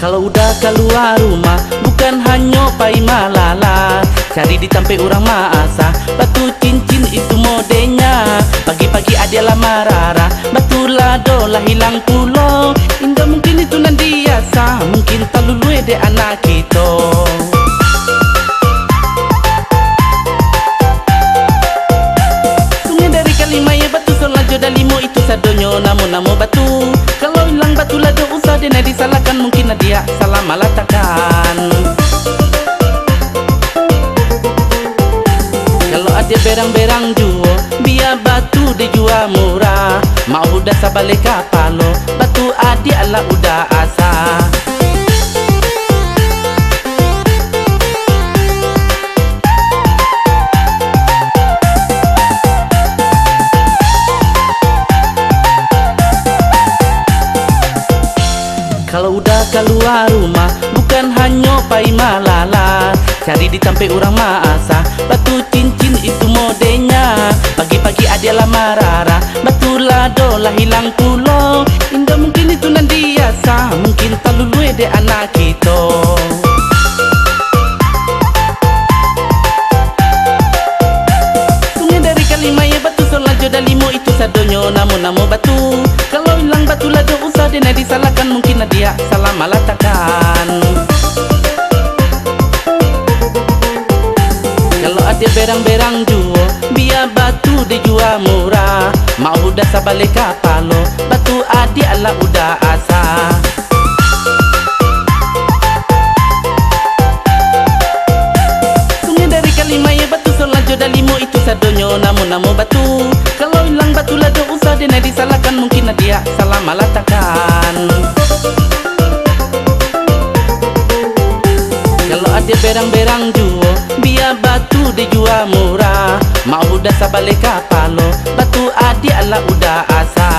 Kalau udah keluar rumah, bukan hanya pai malala, cari di tampe orang maasa. Batu cincin itu modenya, pagi-pagi adalah marara. Batu lado lah hilang pulau, indah mungkin itu nanti biasa, mungkin tak lulu de anak kita. Sungai dari Kalimaya batu solajo dan limo itu sadonyo namo-namo batu. Kalau hilang batu lado usah dia disalahkan, mungkin dia salah malatakan. Kalau ada berang-berang juo, biar batu dijual murah. Mau udah sabalik kapalo, batu adi ala udah asa. Kalau udah keluar rumah, bukan hanya pai malala, cari di tampe orang maasa. Batu cincin itu modenya, pagi-pagi adalah marara. Batu lado lah hilang pulau, indah mungkin itu nanti biasa, mungkin tak lulu de anak kita. Sungai dari Kalimaya batu solajo dan limo itu sadonyo namo-namo batu. Kalau hilang batu lado usah dia disalahkan, mungkin dia salah malatakan. Kalau ada berang-berang juo, biar batu dijual murah. Mau udah sabalik kapalo, batu adi ala udah asa. Sungai dari Kalimaya batu solajo dan limo itu sadonyo namo-namo batu. Kalau hilang batu lado usah dia disalahkan, mungkin dia salah malatakan. Kalau ada berang-berang juo, biar batu dijual murah. Mau udah sabalik kapalo, batu adi ala udah asa.